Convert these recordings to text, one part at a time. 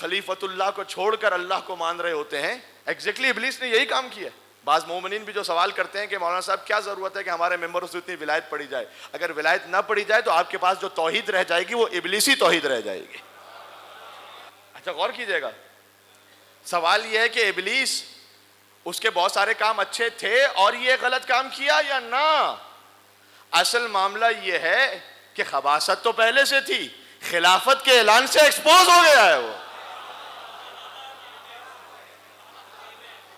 خلیفۃ اللہ کو چھوڑ کر اللہ کو مان رہے ہوتے ہیں. ایگزیکٹلی ابلیس نے یہی کام کیا. بعض مومنین بھی جو سوال کرتے ہیں کہ مولانا صاحب کیا ضرورت ہے کہ ہمارے ممبروں سے اتنی ولایت پڑھی جائے, اگر ولایت نہ پڑھی جائے تو آپ کے پاس جو توحید رہ جائے گی وہ ابلیسی توحید رہ جائے گی. اچھا غور کیجئے گا, سوال یہ ہے کہ ابلیس اس کے بہت سارے کام اچھے تھے اور یہ غلط کام کیا یا نہ. اصل معاملہ یہ ہے کہ خباثت تو پہلے سے تھی, خلافت کے اعلان سے ایکسپوز ہو گیا ہے. وہ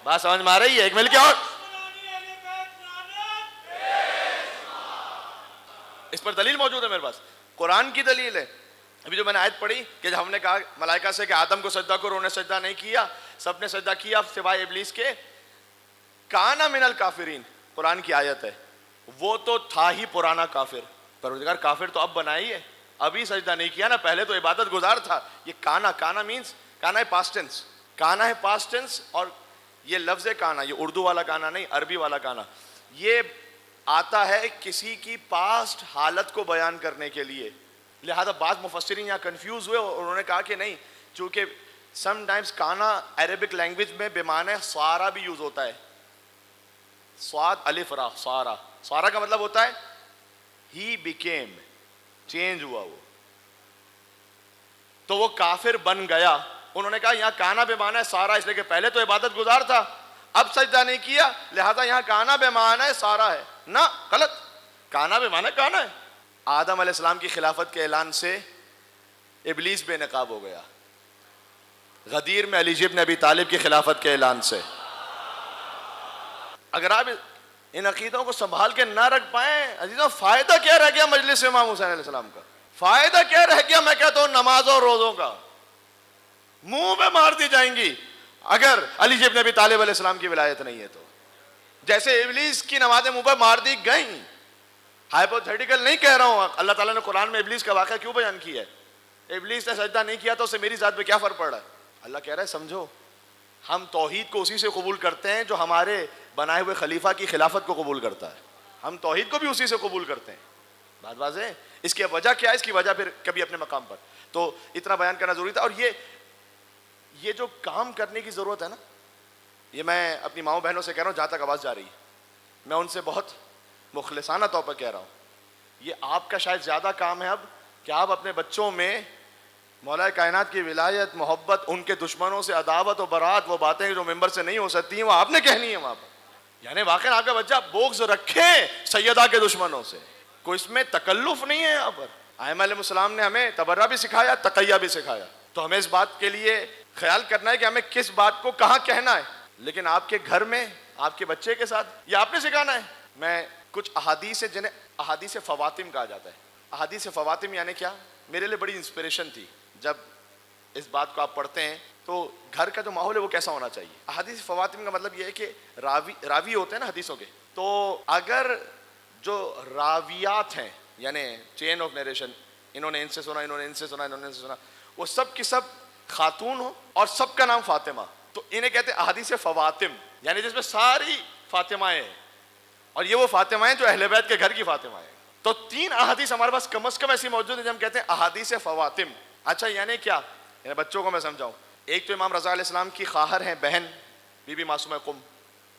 بات سمجھ میں آ رہی ہے؟ ایک مل کے اور اس پر دلیل موجود ہے میرے پاس, قرآن کی دلیل ہے. ابھی جو میں نے آیت پڑھی کہ جب ہم نے کہا ملائکہ سے کہ آدم کو سجدہ کرو, انہوں نے سجدہ نہیں کیا, سب نے سجدہ کیا سوائے ابلیس کے. کانا من الکافرین, قرآن کی آیت ہے. وہ تو تھا ہی پرانا کافر, پروردگار کافر تو اب بنا ہی ہے, ابھی سجدہ نہیں کیا نا, پہلے تو عبادت گزار تھا. یہ کانا مینز کانا ہے پاسٹ ٹینس, کانا ہے پاسٹ ٹینس. اور یہ لفظ کانا, یہ اردو والا کانا نہیں, عربی والا کانا, یہ آتا ہے کسی کی پاسٹ حالت کو بیان کرنے کے لیے. لہذا بعض مفسرین یہاں کنفیوز ہوئے اور انہوں نے کہا کہ نہیں, چونکہ سم ٹائمز کانا عربک لینگویج میں بمعنی سارا بھی یوز ہوتا ہے. سواد الف را, سارا کا مطلب ہوتا ہے ہی بیکیم, چینج ہوا وہ, تو وہ کافر بن گیا. انہوں نے کہا یہاں کانا بمعنی سارا, اس لیے کہ پہلے تو عبادت گزار تھا, اب سجدہ نہیں کیا, لہذا یہاں کانا بمعنی سارا ہے. نہ, غلط. کانا بمعنی کانا ہے. آدم علیہ السلام کی خلافت کے اعلان سے ابلیس بے نقاب ہو گیا. غدیر میں علی ابن ابی طالب کی خلافت کے اعلان سے. اگر آپ ان عقیدوں کو سنبھال کے نہ رکھ پائیں عزیزوں, فائدہ کیا رہ گیا مجلس امام حسین علیہ السلام کا؟ فائدہ کیا رہ گیا؟ میں کہتا ہوں نمازوں اور روزوں کا منہ میں مار دی جائیں گی اگر علی ابن ابی طالب علیہ السلام کی ولایت نہیں ہے تو. جیسے ابلیس کی نمازیں منہ پر مار دی گئیں. ہائپوتھیٹیکل نہیں کہہ رہا ہوں, اللہ تعالیٰ نے قرآن میں ابلیس کا واقعہ کیوں بیان کیا ہے؟ ابلیس نے سجدہ نہیں کیا تو اس سے میری ذات پہ کیا فرق پڑ رہا ہے؟ اللہ کہہ رہا ہے سمجھو, ہم توحید کو اسی سے قبول کرتے ہیں جو ہمارے بنائے ہوئے خلیفہ کی خلافت کو قبول کرتا ہے. ہم توحید کو بھی اسی سے قبول کرتے ہیں. بات واضح ہے؟ اس کی وجہ کیا ہے؟ اس کی وجہ پھر کبھی اپنے مقام پر, تو اتنا بیان کرنا ضروری تھا. اور یہ جو کام کرنے کی ضرورت ہے نا, یہ میں اپنی ماؤں بہنوں سے کہہ رہا ہوں جہاں تک آواز جا رہی ہے, میں ان سے بہت مخلصانہ طور پر کہہ رہا ہوں, یہ آپ کا شاید زیادہ کام ہے اب کہ آپ اپنے بچوں میں مولا کائنات کی ولایت, محبت, ان کے دشمنوں سے عداوت و برات, وہ باتیں جو ممبر سے نہیں ہو سکتی ہیں وہ آپ نے کہنی ہے وہاں پر. یعنی واقعی آپ کا بچہ بغض رکھے سیدہ کے دشمنوں سے, کوئی اس میں تکلف نہیں ہے. یہاں پر ائمہ علیہ السلام نے ہمیں تبرہ بھی سکھایا, تقیہ بھی سکھایا, تو ہمیں اس بات کے لیے خیال کرنا ہے کہ ہمیں کس بات کو کہاں کہنا ہے. لیکن آپ کے گھر میں آپ کے بچے کے ساتھ یہ آپ نے سکھانا ہے. میں کچھ احادیث ہے جنہیں احادیث فواتم کہا جاتا ہے. احادیث فواتم یعنی کیا؟ میرے لیے بڑی انسپریشن تھی جب اس بات کو آپ پڑھتے ہیں تو گھر کا جو ماحول ہے وہ کیسا ہونا چاہیے. احادیث فواتم کا مطلب یہ ہے کہ راوی ہوتے ہیں نا حدیثوں کے, تو اگر جو راویات ہیں یعنی چین آف نیریشن, انہوں نے ان سے سنا, انہوں نے ان سے سنا, انہوں نے ان سے سنا, وہ سب کی سب خاتون ہو اور سب کا نام فاطمہ, تو انہیں کہتے ہیں احادیث فواتم, یعنی جس میں ساری فاطمائیں ہیں, اور یہ وہ فاطمائیں جو اہل بیت کے گھر کی فاطمائیں ہیں. تو 3 احادیث ہمارے پاس کم از کم ایسی موجود ہیں جو ہم کہتے ہیں احادیث فواتم. اچھا یعنی کیا؟ یعنی بچوں کو میں سمجھاؤں. ایک تو امام رضا علیہ السلام کی خواہر ہیں بہن بی بی معصومہ قم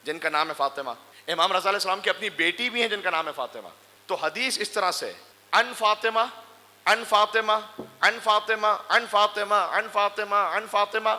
جن کا نام ہے فاطمہ. امام رضا علیہ السلام کی اپنی بیٹی بھی ہیں جن کا نام ہے فاطمہ. تو حدیث اس طرح سے ان فاطمہ ان فاطمہ ان فاطمہ ان فاطمہ ان فاطمہ ان فاطمہ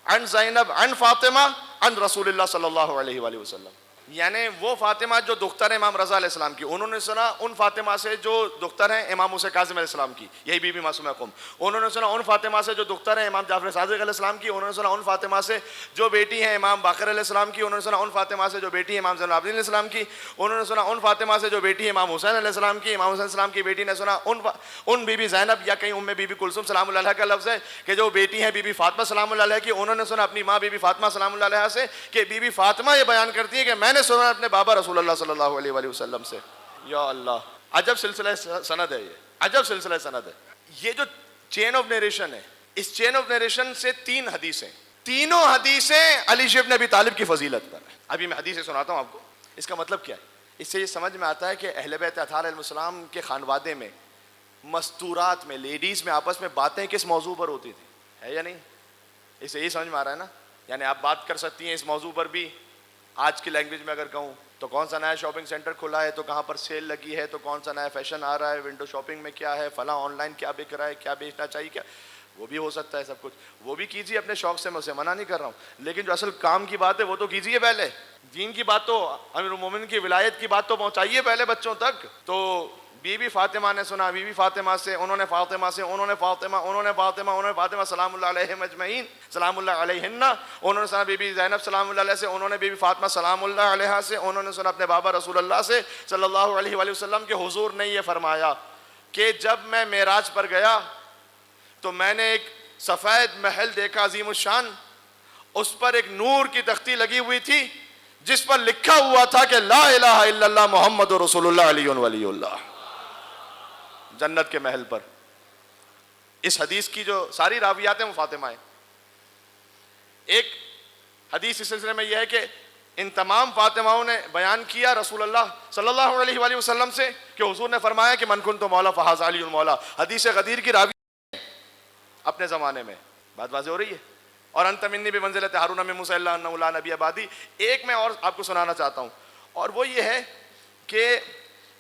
ان زینب ان فاطمہ ان رسول اللہ صلی اللہ علیہ وآلہ وسلم. یعنی وہ فاطمہ جو دختر ہیں امام رضا علیہ السلام کی, انہوں نے سنا ان فاطمہ سے جو دختر ہیں امام موسیٰ کاظم علیہ السلام کی, یہی بی بی معصومہ قم. انہوں نے سنا ان فاطمہ سے جو دختر ہیں امام جعفر صادق علیہ السلام کی. انہوں نے سنا ان فاطمہ سے جو بیٹی ہیں امام باقر علیہ السلام کی. انہوں نے سنا ان فاطمہ سے جو بیٹی ہے امام زین العابدین علیہ السلام کی. انہوں نے سنا ان فاطمہ سے جو بیٹی ہے امام حسین علیہ السلام کی. امام حسین علیہ السلام کی بیٹی نے سنا ان بی بی زینب یا کہیں ام بی بی کلثوم سلام اللہ علیہ کا لفظ ہے کہ جو بیٹی ہیں بی بی فاطمہ سلام اللہ علیہ کی. انہوں نے سنا اپنی ماں بی بی فاطمہ سلام اللہ علیہ سے کہ بی بی فاطمہ یہ بیان کرتی ہے کہ میں نے سنا اپنے بابا رسول اللہ صلی اللہ علیہ وآلہ وسلم سے. یا اللہ, عجب سلسلہ سند ہے, یہ عجب سلسلہ سند ہے. یہ جو چین آف نیریشن ہے, اس چین آف نیریشن سے 3 حدیثیں, تینوں حدیثیں علی ابن ابی طالب کی فضیلت پر ہیں. ابھی میں حدیثیں سناتا ہوں آپ کو. اس کا مطلب کیا ہے؟ اس سے یہ سمجھ میں آتا ہے کہ اہل بیت اطہار علیہ السلام کے خانوادے میں مستورات میں لیڈیز میں آپس میں باتیں کس موضوع پر ہوتی تھی, ہے یا نہیں؟ اسے یہی سمجھ میں آ رہا ہے نا؟ یعنی آپ بات کر سکتی ہیں اس موضوع پر بھی آج کی لینگویج میں اگر کہوں تو کون سا نیا شاپنگ سینٹر کھلا ہے تو کہاں پر سیل لگی ہے تو کون سا نیا فیشن آ رہا ہے, ونڈو شاپنگ میں کیا ہے, فلاں آن لائن کیا بک رہا ہے, کیا بیچنا چاہیے, کیا وہ بھی ہو سکتا ہے سب کچھ, وہ بھی کیجیے اپنے شوق سے, میں اسے منع نہیں کر رہا ہوں, لیکن جو اصل کام کی بات ہے وہ تو کیجیے پہلے. دین کی بات تو امیر المومنین کی ولایت کی بات تو پہنچائیے پہلے بچوں تک. تو بی بی فاطمہ نے سنا, بی بی فاطمہ سے, انہوں نے فاطمہ سے, انہوں نے فاطمہ, انہوں نے فاطمہ, انہوں نے فاطمہ سلام اللہ علیہم اجمعین سلام اللہ علیہن, انہوں نے سنا بی بی زینب سلام اللہ علیہ سے, انہوں نے بی بی فاطمہ سلام اللہ علیہا سے, انہوں نے سنا اپنے بابا رسول اللہ سے صلی اللہ علیہ وآلہ وسلم کے حضور نے یہ فرمایا کہ جب میں معراج پر گیا تو میں نے ایک سفید محل دیکھا عظیم الشان, اس پر ایک نور کی تختی لگی ہوئی تھی جس پر لکھا ہوا تھا کہ لا الہ الا اللہ محمد رسول اللہ علی ولی اللہ, جنت کے محل پر. اس حدیث کی جو ساری راویات ہیں وہ فاطمہ ہیں. ایک حدیث اس سلسلے میں یہ ہے کہ ان تمام فاطمہوں نے بیان کیا رسول اللہ صلی اللہ علیہ وآلہ وسلم سے کہ حضور نے فرمایا کہ من کنت مولا فہذا علی المولا. حدیث غدیر کی راوی اپنے زمانے میں بات واضح ہو رہی ہے. اور انت منی بمنزلت ہارون من موسیٰ الا انہ لا نبی بعدی. ایک میں اور آپ کو سنانا چاہتا ہوں, اور وہ یہ ہے کہ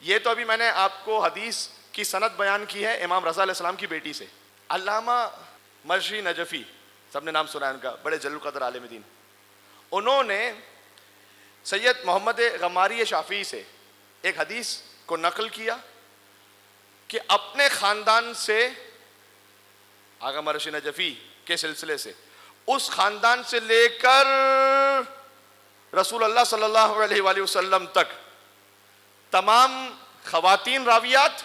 یہ تو ابھی میں نے آپ کو حدیث کی سند بیان کی ہے امام رضا علیہ السلام کی بیٹی سے. علامہ مرشی نجفی, سب نے نام سنا ہے ان کا, بڑے جلیل القدر عالم دین. انہوں نے سید محمد غماری شافعی سے ایک حدیث کو نقل کیا کہ اپنے خاندان سے, آغا مرشی نجفی کے سلسلے سے, اس خاندان سے لے کر رسول اللہ صلی اللہ علیہ وآلہ وسلم تک تمام خواتین راویات,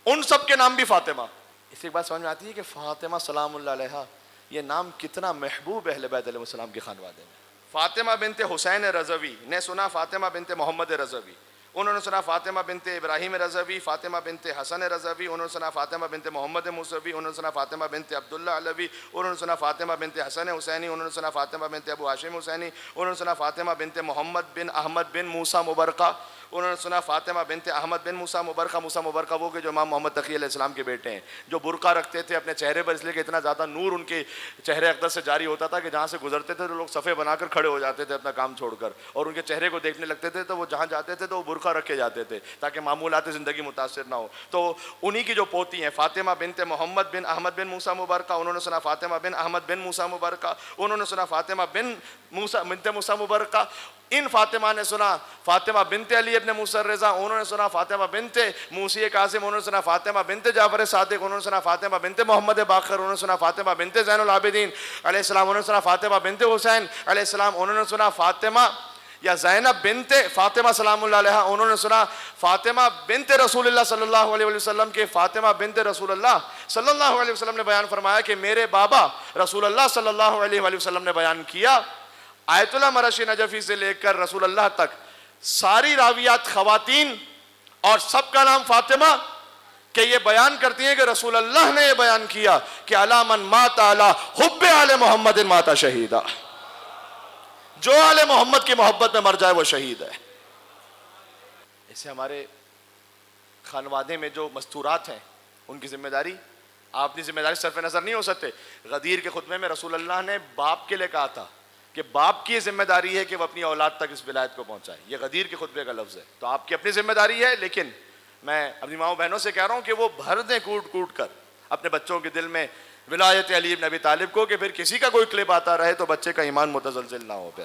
ان سب کے نام بھی فاطمہ. اس سے ایک بات سمجھ میں آتی ہے کہ فاطمہ سلام اللہ علیہا یہ نام کتنا محبوب اہل بیت علیہ السلام کے خانوادے میں. فاطمہ بنت حسین رضوی نے سنا فاطمہ بنت محمد رضوی, انہوں نے سنا فاطمہ بنت ابراہیم رضوی, فاطمہ بنت حسن رضوی, انہوں نے سنا فاطمہ بنت محمد موسوی, انہوں نے سنا فاطمہ بنت عبداللہ علوی, انہوں نے سنا فاطمہ بنت حسن حسینی, انہوں نے سنا فاطمہ بنت ابو ہاشم حسینی, انہوں نے سنا فاطمہ بنت محمد بن احمد بن موسیٰ مبرقہ, انہوں نے سنا فاطمہ بنت احمد بن موسیٰ مبرقہ. موسیٰ مبرقہ وہ کہ جو امام محمد تقی علیہ السلام کے بیٹے ہیں, جو برقع رکھتے تھے اپنے چہرے پر, اس لیے کہ اتنا زیادہ نور ان کے چہرے اقدس سے جاری ہوتا تھا کہ جہاں سے گزرتے تھے تو لوگ صفے بنا کر کھڑے ہو جاتے تھے اپنا کام چھوڑ کر, اور ان کے چہرے کو دیکھنے لگتے تھے تو وہ جہاں جاتے تھے تو وہ برقع رکھ کے جاتے تھے تاکہ معمولات زندگی متاثر نہ ہو. تو انہی کی جو پوتی ہیں فاطمہ بنت محمد بن احمد بن موسیٰ مبرقہ, انہوں نے سنا فاطمہ بن احمد بن موسیٰ مبرقہ, انہوں نے سنا فاطمہ بنت موسیٰ مبرقہ. ان فاطمہ نے سنا فاطمہ بنت علی ابن موسیٰ الرضا, انہوں نے سنا فاطمہ بنت موسی کاظم, انہوں نے سنا فاطمہ بنت جعفر صادق, انہوں نے سنا فاطمہ بنت محمد باقر, انہوں نے سنا فاطمہ بنت زین العابدین علیہ السلام, انہوں نے سنا فاطمہ بنت حسین علیہ السلام, انہوں نے سنا فاطمہ یا زینب بنت فاطمہ سلام اللہ علیہ, انہوں نے سنا فاطمہ بنت رسول اللہ صلی اللہ علیہ وسلم کے فاطمہ بنت رسول اللہ صلی اللہ علیہ وسلم نے بیان فرمایا کہ میرے بابا رسول اللہ صلی اللہ علیہ وسلم نے بیان کیا. آیت اللہ مرشی نجفی سے لے کر رسول اللہ تک ساری راویات خواتین اور سب کا نام فاطمہ, کہ یہ بیان کرتی ہیں کہ رسول اللہ نے یہ بیان کیا کہ علی من مات علی حب آل محمد مات شہیدہ, جو آل محمد کی محبت میں مر جائے وہ شہید ہے. اسے ہمارے خانوادے میں جو مستورات ہیں ان کی ذمہ داری, آپ اپنی ذمہ داری صرف نظر نہیں ہو سکتے. غدیر کے خطبے میں رسول اللہ نے باپ کے لیے کہا تھا کہ باپ کی ذمہ داری ہے کہ وہ اپنی اولاد تک اس ولایت کو پہنچائے. یہ غدیر کے خطبے کا لفظ ہے. تو آپ کی اپنی ذمہ داری ہے, لیکن میں اپنی ماؤں بہنوں سے کہہ رہا ہوں کہ وہ بھر دیں کوٹ کوٹ کر اپنے بچوں کے دل میں ولایت علی بن ابی طالب کو, کہ پھر کسی کا کوئی کلپ آتا رہے تو بچے کا ایمان متزلزل نہ ہو. پھر